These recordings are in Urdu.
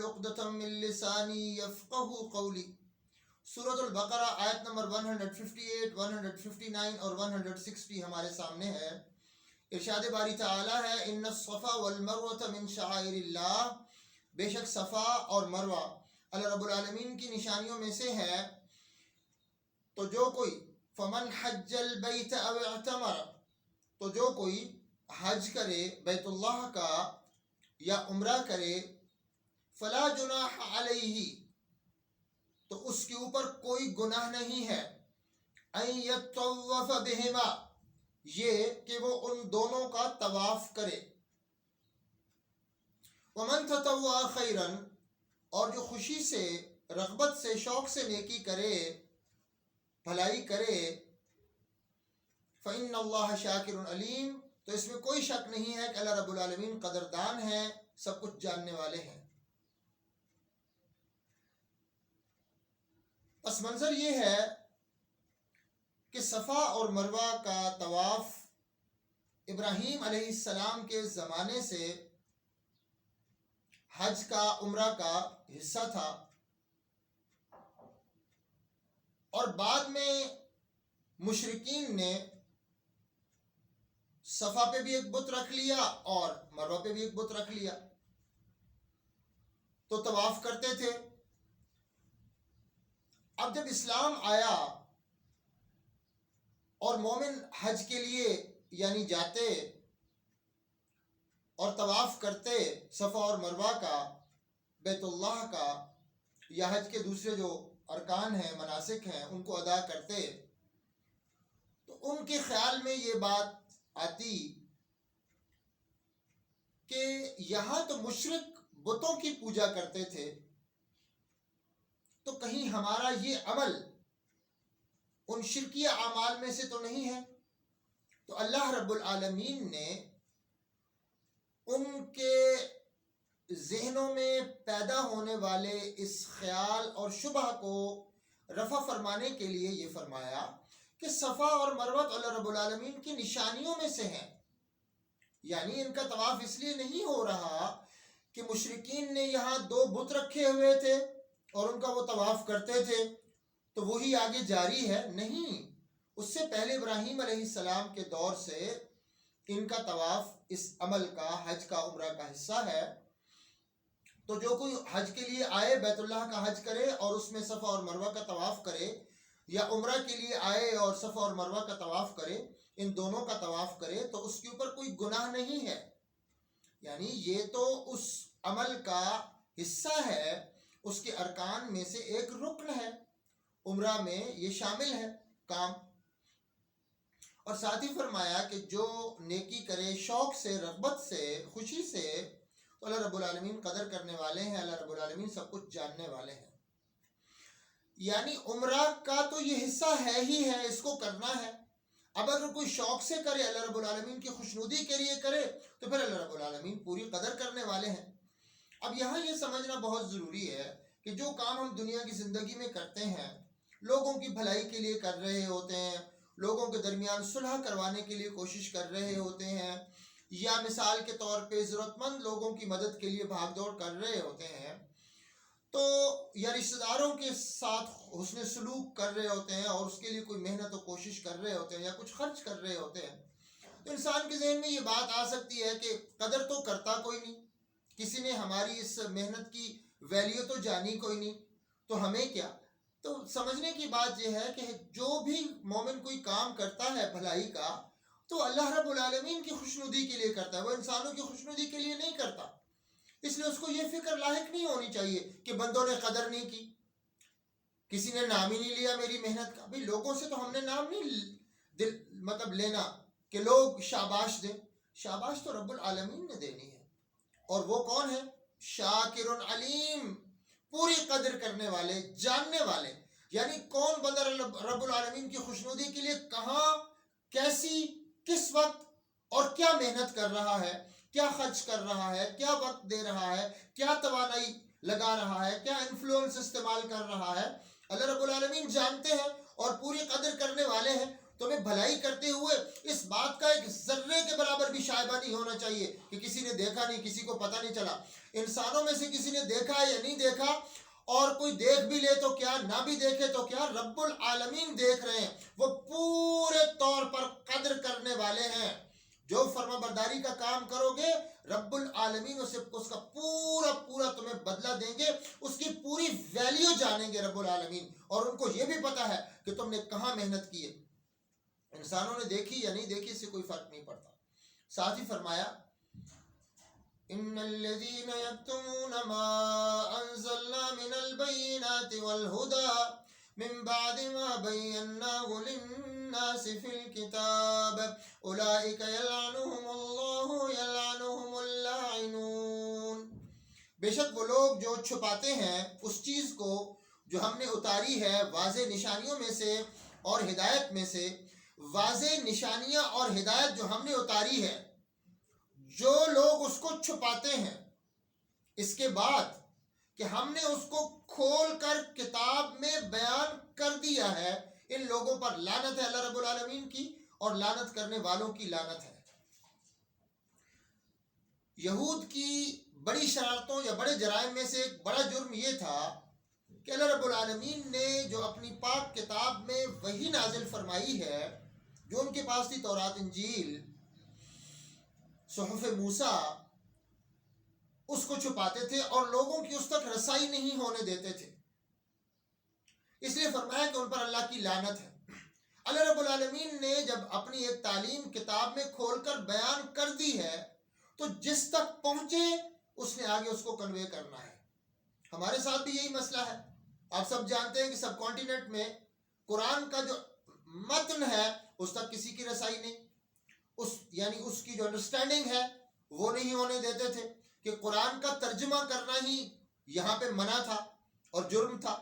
عقدۃ من لسانی یفقہوا قولی. سورۃ البقرہ آیت نمبر 158, 159 اور 160 ہمارے سامنے ہے. ارشاد باری تعالی ہے ان الصفا والمروہ من شعائر اللہ، بے شک صفا اور مروہ اللہ رب العالمین کی نشانیوں میں سے ہے. تو جو کوئی فمن حج البیت او اعتمر، تو جو کوئی حج کرے بیت اللہ کا یا عمرہ کرے، فلا جناح علیہ، تو اس کے اوپر کوئی گناہ نہیں ہے، ان یطوف بہما، یہ کہ وہ ان دونوں کا طواف کرے. ومن تطوع خیرا، اور جو خوشی سے، رغبت سے، شوق سے نیکی کرے، بھلائی کرے، فإن اللہ شاکر علیم، تو اس میں کوئی شک نہیں ہے کہ اللہ رب العالمین قدردان ہے، سب کچھ جاننے والے ہیں. پس منظر یہ ہے کہ صفا اور مروہ کا طواف ابراہیم علیہ السلام کے زمانے سے حج کا، عمرہ کا حصہ تھا، اور بعد میں مشرکین نے صفا پہ بھی ایک بت رکھ لیا اور مروہ پہ بھی ایک بت رکھ لیا، تو طواف کرتے تھے. اب جب اسلام آیا اور مومن حج کے لیے یعنی جاتے اور طواف کرتے صفا اور مروہ کا، بیت اللہ کا، یا حج کے دوسرے جو ارکان ہیں، مناسک ہیں، ان کو ادا کرتے، تو ان کے خیال میں یہ بات آتی کہ یہاں تو مشرک بتوں کی پوجا کرتے تھے، تو کہیں ہمارا یہ عمل ان شرکیہ اعمال میں سے تو نہیں ہے. تو اللہ رب العالمین نے ان کے ذہنوں میں پیدا ہونے والے اس خیال اور شبہ کو رفع فرمانے کے لیے یہ فرمایا کہ صفا اور مروہ اللہ رب العالمین کی نشانیوں میں سے ہیں. یعنی ان کا طواف اس لیے نہیں ہو رہا کہ مشرکین نے یہاں دو بت رکھے ہوئے تھے اور ان کا وہ طواف کرتے تھے تو وہی آگے جاری ہے، نہیں. اس سے پہلے ابراہیم علیہ السلام کے دور سے ان کا طواف اس عمل کا، حج کا، عمرہ کا حصہ ہے. تو جو کوئی حج کے لیے آئے، بیت اللہ کا حج کرے اور اس میں صفا اور مروہ کا طواف کرے، یا عمرہ کے لیے آئے اور صفا اور مروہ کا طواف کرے، ان دونوں کا طواف کرے، تو اس کے اوپر کوئی گناہ نہیں ہے. یعنی یہ تو اس عمل کا حصہ ہے، اس کے ارکان میں سے ایک رکن ہے، عمرہ میں یہ شامل ہے کام. اور ساتھ ہی فرمایا کہ جو نیکی کرے شوق سے، رغبت سے، خوشی سے، تو اللہ رب العالمین قدر کرنے والے ہیں، اللہ رب العالمین سب کچھ جاننے والے ہیں. یعنی عمرہ کا تو یہ حصہ ہے ہی ہے، اس کو کرنا ہے. اب اگر کوئی شوق سے کرے، اللہ رب العالمین کی خوشنودی کے لیے کرے، تو پھر اللہ رب العالمین پوری قدر کرنے والے ہیں. اب یہاں یہ سمجھنا بہت ضروری ہے کہ جو کام ہم دنیا کی زندگی میں کرتے ہیں، لوگوں کی بھلائی کے لیے کر رہے ہوتے ہیں، لوگوں کے درمیان صلح کروانے کے لیے کوشش کر رہے ہوتے ہیں، یا مثال کے طور پہ ضرورت مند لوگوں کی مدد کے لیے بھاگ دوڑ کر رہے ہوتے ہیں، تو یا رشتہ داروں کے ساتھ حسن سلوک کر رہے ہوتے ہیں اور اس کے لیے کوئی محنت و کوشش کر رہے ہوتے ہیں یا کچھ خرچ کر رہے ہوتے ہیں، تو انسان کے ذہن میں یہ بات آ سکتی ہے کہ قدر تو کرتا کوئی نہیں، کسی نے ہماری اس محنت کی ویلیو تو جانی کوئی نہیں، تو ہمیں کیا. تو سمجھنے کی بات یہ ہے کہ جو بھی مومن کوئی کام کرتا ہے بھلائی کا، تو اللہ رب العالمین کی خوشنودی کے لیے کرتا ہے، وہ انسانوں کی خوشنودی کے لیے نہیں کرتا. اس لیے اس کو یہ فکر لاحق نہیں ہونی چاہیے کہ بندوں نے قدر نہیں کی، کسی نے نام ہی نہیں لیا میری محنت کا. بھئی لوگوں سے تو ہم نے نام نہیں لینا کہ لوگ شاباش دیں، شاباش تو رب العالمین نے دینی ہے. اور وہ کون ہے؟ شاکر علیم، پوری قدر کرنے والے، جاننے والے. یعنی کون بندہ رب العالمین کی خوشنودی کے لیے کہاں، کیسی، کس وقت اور کیا محنت کر رہا ہے، کیا خرچ کر رہا ہے، کیا وقت دے رہا ہے، کیا توانائی لگا رہا ہے، کیا انفلوئنس استعمال کر رہا ہے، اللہ رب العالمین جانتے ہیں اور پوری قدر کرنے والے ہیں. تمہیں بھلائی کرتے ہوئے اس بات کا ایک ذرے کے برابر بھی شائبہ نہیں ہونا چاہیے کہ کسی نے دیکھا نہیں، کسی کو پتہ نہیں چلا۔ انسانوں میں سے کسی نے دیکھا یا نہیں دیکھا، اور کوئی دیکھ بھی لے تو کیا، نہ بھی دیکھے تو کیا، رب العالمین دیکھ رہے ہیں۔ وہ پورے طور پر قدر کرنے والے ہیں۔ جو فرما برداری کا کام کرو گے رب العالمین اس کا پورا پورا تمہیں بدلہ دیں گے، اس کی پوری ویلیو جانیں گے رب العالمین، اور ان کو یہ بھی پتا ہے کہ تم نے کہاں محنت کی ہے۔ انسانوں نے دیکھی یا نہیں دیکھی اس سے کوئی فرق نہیں پڑتا۔ ساتھ ہی فرمایا ان الذين يكتمون ما انزلنا من البينات والهدى من بعد ما بيناه للناس في الكتاب اولئك يلعنهم الله يلعنهم اللاعنون۔ بے شک وہ لوگ جو چھپاتے ہیں اس چیز کو جو ہم نے اتاری ہے واضح نشانیوں میں سے اور ہدایت میں سے، واضح نشانیاں اور ہدایت جو ہم نے اتاری ہے، جو لوگ اس کو چھپاتے ہیں اس کے بعد کہ ہم نے اس کو کھول کر کتاب میں بیان کر دیا ہے، ان لوگوں پر لعنت ہے اللہ رب العالمین کی، اور لعنت کرنے والوں کی لعنت ہے۔ یہود کی بڑی شرارتوں یا بڑے جرائم میں سے ایک بڑا جرم یہ تھا کہ اللہ رب العالمین نے جو اپنی پاک کتاب میں وحی نازل فرمائی ہے، جو ان کے پاس تھی تورات انجیل صحف موسیٰ، اس کو چھپاتے تھے اور لوگوں کی اس تک رسائی نہیں ہونے دیتے تھے۔ اس لیے فرمایا کہ ان پر اللہ کی لعنت ہے۔ اللہ رب العالمین نے جب اپنی ایک تعلیم کتاب میں کھول کر بیان کر دی ہے تو جس تک پہنچے اس نے آگے اس کو کنوے کرنا ہے۔ ہمارے ساتھ بھی یہی مسئلہ ہے۔ آپ سب جانتے ہیں کہ سب کانٹیننٹ میں قرآن کا جو متن ہے اس تک کسی کی رسائی نہیں، یعنی اس کی جو انڈرسٹینڈنگ ہے وہ نہیں ہونے دیتے تھے، کہ قرآن کا ترجمہ کرنا ہی یہاں پہ منع تھا اور جرم تھا۔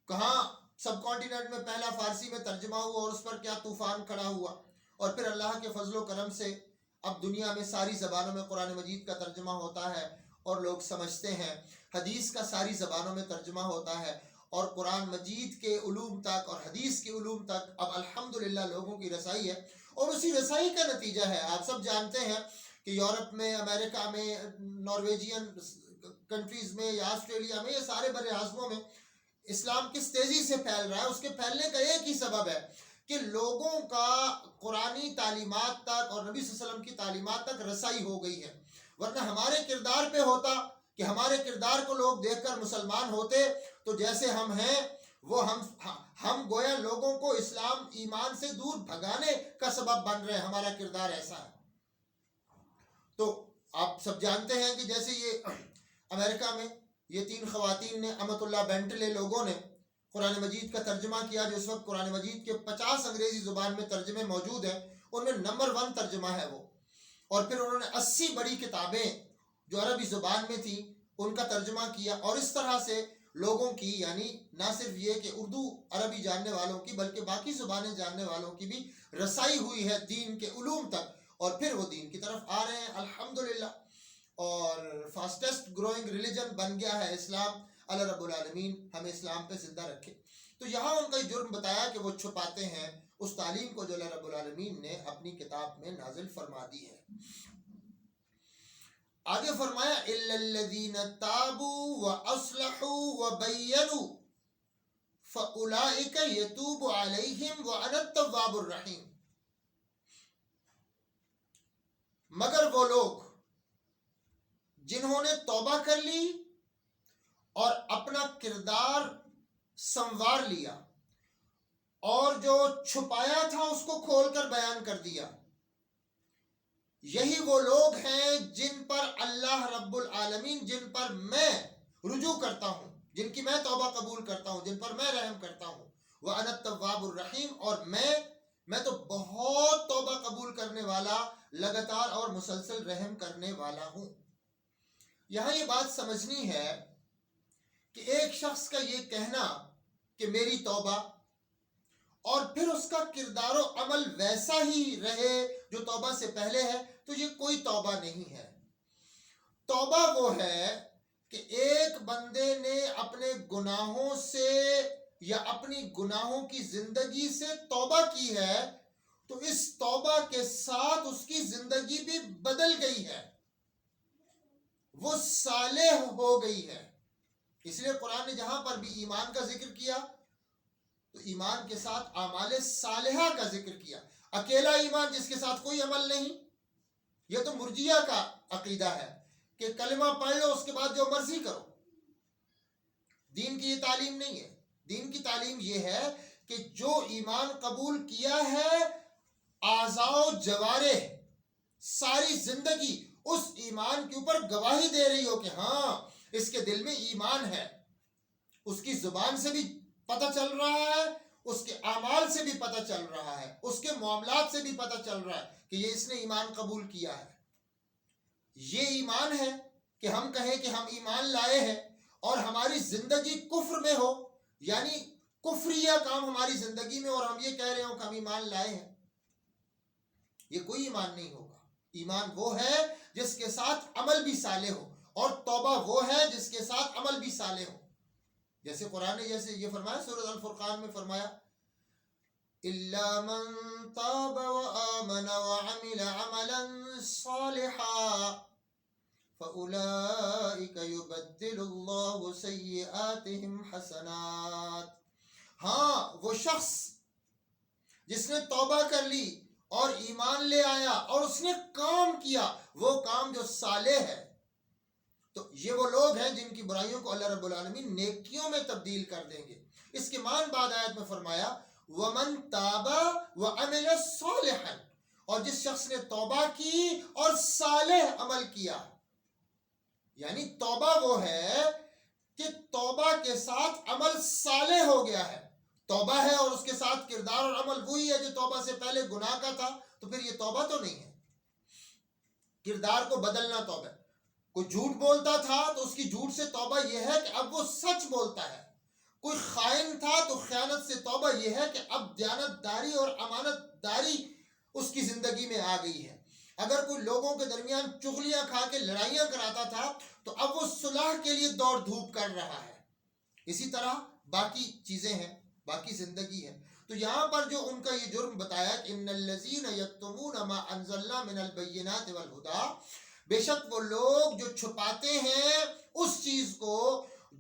کہاں سب کانٹیننٹ میں پہلا فارسی میں ترجمہ ہوا اور اس پر کیا طوفان کھڑا ہوا، اور پھر اللہ کے فضل و کرم سے اب دنیا میں ساری زبانوں میں قرآن مجید کا ترجمہ ہوتا ہے اور لوگ سمجھتے ہیں، حدیث کا ساری زبانوں میں ترجمہ ہوتا ہے، اور قرآن مجید کے علوم تک اور حدیث کے علوم تک اب الحمدللہ لوگوں کی رسائی ہے۔ اور اسی رسائی کا نتیجہ ہے، آپ سب جانتے ہیں کہ یورپ میں، امریکہ میں، نارویجین کنٹریز میں یا آسٹریلیا میں، یہ سارے بر اعظموں میں اسلام کس تیزی سے پھیل رہا ہے۔ اس کے پھیلنے کا ایک ہی سبب ہے کہ لوگوں کا قرآنی تعلیمات تک اور نبی صلی اللہ علیہ وسلم کی تعلیمات تک رسائی ہو گئی ہے۔ ورنہ ہمارے کردار پہ ہوتا کہ ہمارے کردار کو لوگ دیکھ کر مسلمان ہوتے تو جیسے ہم ہیں وہ ہم گویا لوگوں کو اسلام ایمان سے دور بھگانے کا سبب بن رہے ہیں، ہمارا کردار ایسا ہے۔ تو آپ سب جانتے ہیں کہ جیسے یہ امریکہ میں یہ 3 خواتین نے، امت اللہ بینٹلے لوگوں نے قرآن مجید کا ترجمہ کیا، جو اس وقت قرآن مجید کے 50 انگریزی زبان میں ترجمے موجود ہیں، ان میں نمبر 1 ترجمہ ہے وہ۔ اور پھر انہوں نے 80 بڑی کتابیں جو عربی زبان میں تھی ان کا ترجمہ کیا، اور اس طرح سے لوگوں کی، یعنی نہ صرف یہ کہ اردو عربی جاننے والوں کی بلکہ باقی زبانیں جاننے والوں کی بھی رسائی ہوئی ہے دین کے علوم تک، اور پھر وہ دین کی طرف آ رہے ہیں الحمدللہ۔ اور فاسٹسٹ گروئنگ ریلیجن بن گیا ہے اسلام۔ اللہ رب العالمین ہمیں اسلام پہ زندہ رکھے۔ تو یہاں ان کا جرم بتایا کہ وہ چھپاتے ہیں اس تعلیم کو جو اللہ رب العالمین نے اپنی کتاب میں نازل فرما دی ہے۔ آگے فرمایا اِلَّا الَّذِينَ تَابُوا وَأَصْلَحُوا وَبَيَّنُوا فَأُولَئِكَ يَتُوبُ عَلَيْهِمْ وَأَنَا التَّوَّابُ الرَّحِيمُ۔ مگر وہ لوگ جنہوں نے توبہ کر لی اور اپنا کردار سنوار لیا، اور جو چھپایا تھا اس کو کھول کر بیان کر دیا، یہی وہ لوگ ہیں جن پر اللہ رب العالمین، جن پر میں رجوع کرتا ہوں، جن کی میں توبہ قبول کرتا ہوں، جن پر میں رحم کرتا ہوں۔ وَأَنَا التَّوَّابُ الرَّحِيمُ، اور میں تو بہت توبہ قبول کرنے والا، لگاتار اور مسلسل رحم کرنے والا ہوں۔ یہاں یہ بات سمجھنی ہے کہ ایک شخص کا یہ کہنا کہ میری توبہ، اور پھر اس کا کردار و عمل ویسا ہی رہے جو توبہ سے پہلے ہے، تو یہ کوئی توبہ نہیں ہے۔ توبہ وہ ہے کہ ایک بندے نے اپنے گناہوں سے یا اپنی گناہوں کی زندگی سے توبہ کی ہے تو اس توبہ کے ساتھ اس کی زندگی بھی بدل گئی ہے، وہ صالح ہو گئی ہے۔ اس لیے قرآن نے جہاں پر بھی ایمان کا ذکر کیا تو ایمان کے ساتھ اعمال صالحہ کا ذکر کیا۔ اکیلا ایمان جس کے ساتھ کوئی عمل نہیں، یہ تو مرجیہ کا عقیدہ ہے کہ کلمہ پڑھ لو اس کے بعد جو مرضی کرو۔ دین کی یہ تعلیم نہیں ہے۔ دین کی تعلیم یہ ہے کہ جو ایمان قبول کیا ہے، اعضاء و جوارح ساری زندگی اس ایمان کے اوپر گواہی دے رہی ہو کہ ہاں اس کے دل میں ایمان ہے، اس کی زبان سے بھی پتہ چل رہا ہے، اس کے اعمال سے بھی پتہ چل رہا ہے، اس کے معاملات سے بھی پتہ چل رہا ہے کہ یہ اس نے ایمان قبول کیا ہے۔ یہ ایمان ہے کہ ہم کہیں کہ ہم ایمان لائے ہیں اور ہماری زندگی کفر میں ہو، یعنی کفریہ کام ہماری زندگی میں، اور ہم یہ کہہ رہے ہوں کہ ہم ایمان لائے ہیں، یہ کوئی ایمان نہیں ہوگا۔ ایمان وہ ہے جس کے ساتھ عمل بھی صالح ہو، اور توبہ وہ ہے جس کے ساتھ عمل بھی صالح ہو۔ جیسے قرآن نے جیسے یہ فرمایا سورۃ الفرقان میں فرمایا إِلَّا مَن تَابَ وَآمَنَ وَعَمِلَ عَمَلًا صَالِحًا فَأُولَئِكَ يُبَدِّلُ اللَّهُ سَيِّئَاتِهِمْ حَسَنَاتٍ۔ ہاں وہ شخص جس نے توبہ کر لی اور ایمان لے آیا اور اس نے کام کیا، وہ کام جو صالح ہے، تو یہ وہ لوگ ہیں جن کی برائیوں کو اللہ رب العالمین نیکیوں میں تبدیل کر دیں گے۔ اس کے مان بعد آیت میں فرمایا وَمَن تَابَ وَعَمِلَ صَالِحًا، اور جس شخص نے توبہ کی اور صالح عمل کیا، یعنی توبہ وہ ہے کہ توبہ کے ساتھ عمل صالح ہو گیا ہے۔ توبہ ہے اور اس کے ساتھ کردار اور عمل وہی ہے جو توبہ سے پہلے گناہ کا تھا، تو پھر یہ توبہ تو نہیں ہے۔ کردار کو بدلنا توبہ ہے۔ کوئی جھوٹ بولتا تھا تو اس کی جھوٹ سے توبہ یہ ہے کہ اب وہ سچ بولتا ہے۔ کوئی خائن تھا تو خیانت سے توبہ یہ ہے کہ اب دیانت داری اور امانت داری اس کی زندگی میں آ گئی ہے۔ اگر کوئی لوگوں کے درمیان چغلیاں کھا کے لڑائیاں کراتا تھا تو اب وہ صلح کے لیے دوڑ دھوپ کر رہا ہے۔ اسی طرح باقی چیزیں ہیں، باقی زندگی ہے۔ تو یہاں پر جو ان کا یہ جرم بتایا کہ ان الذین یکتمون ما انزلنا من البینات والہدی، بے شک وہ لوگ جو چھپاتے ہیں اس چیز کو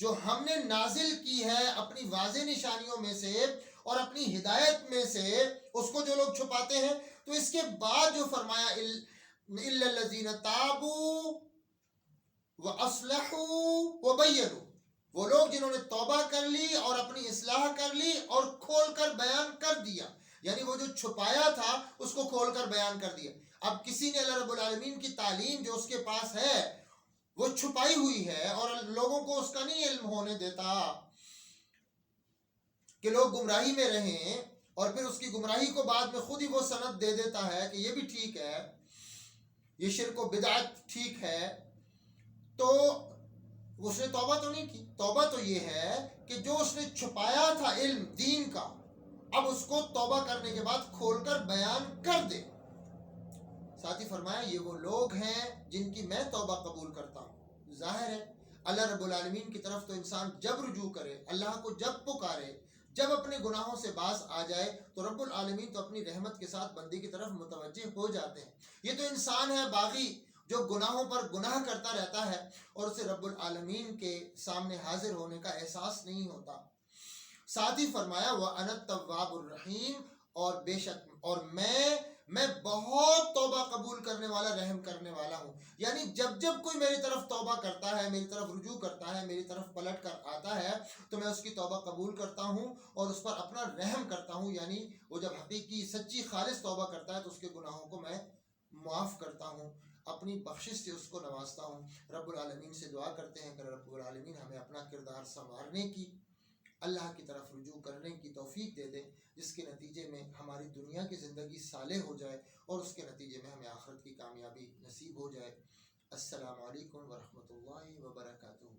جو ہم نے نازل کی ہے اپنی واضح نشانیوں میں سے اور اپنی ہدایت میں سے، اس کو جو لوگ چھپاتے ہیں، تو اس کے بعد جو فرمایا الا الذین تابوا واصلحوا وبینوا، وہ لوگ جنہوں نے توبہ کر لی اور اپنی اصلاح کر لی اور کھول کر بیان کر دیا، یعنی وہ جو چھپایا تھا اس کو کھول کر بیان کر دیا۔ اب کسی نے اللہ رب العالمین کی تعلیم جو اس کے پاس ہے وہ چھپائی ہوئی ہے اور لوگوں کو اس کا نہیں علم ہونے دیتا کہ لوگ گمراہی میں رہیں، اور پھر اس کی گمراہی کو بعد میں خود ہی وہ سند دے دیتا ہے کہ یہ بھی ٹھیک ہے، یہ شرک و بدعت ٹھیک ہے، تو اس نے توبہ تو نہیں کی۔ توبہ تو یہ ہے کہ جو اس نے چھپایا تھا علم دین کا، اب اس کو توبہ کرنے کے بعد کھول کر بیان کر دے۔ ساتھ ہی فرمایا یہ وہ لوگ ہیں جن کی میں توبہ قبول کرتا ہوں۔ ظاہر ہے اللہ رب العالمین کی طرف تو انسان جب رجوع کرے، اللہ کو جب پکارے، جب اپنے گناہوں سے باز آ جائے، تو رب العالمین تو اپنی رحمت کے ساتھ بندی کی طرف متوجہ ہو جاتے ہیں۔ یہ تو انسان ہے باغی جو گناہوں پر گناہ کرتا رہتا ہے اور اسے رب العالمین کے سامنے حاضر ہونے کا احساس نہیں ہوتا۔ ساتھ ہی فرمایا وَأَنَا التَّوَّابُ الرَّحِيمُ، اور بے شک اور میں بہت توبہ قبول کرنے والا، رحم کرنے والا ہوں۔ یعنی جب جب کوئی میری طرف توبہ کرتا ہے، میری طرف رجوع کرتا ہے، میری طرف پلٹ کر آتا ہے، تو میں اس کی توبہ قبول کرتا ہوں اور اس پر اپنا رحم کرتا ہوں۔ یعنی وہ جب حقیقی سچی خالص توبہ کرتا ہے تو اس کے گناہوں کو میں معاف کرتا ہوں، اپنی بخشش سے اس کو نوازتا ہوں۔ رب العالمین سے دعا کرتے ہیں کہ رب العالمین ہمیں اپنا کردار سنوارنے کی، اللہ کی طرف رجوع کرنے کی توفیق دے دے، جس کے نتیجے میں ہماری دنیا کی زندگی صالح ہو جائے اور اس کے نتیجے میں ہمیں آخرت کی کامیابی نصیب ہو جائے۔ السلام علیکم ورحمۃ اللہ وبرکاتہ۔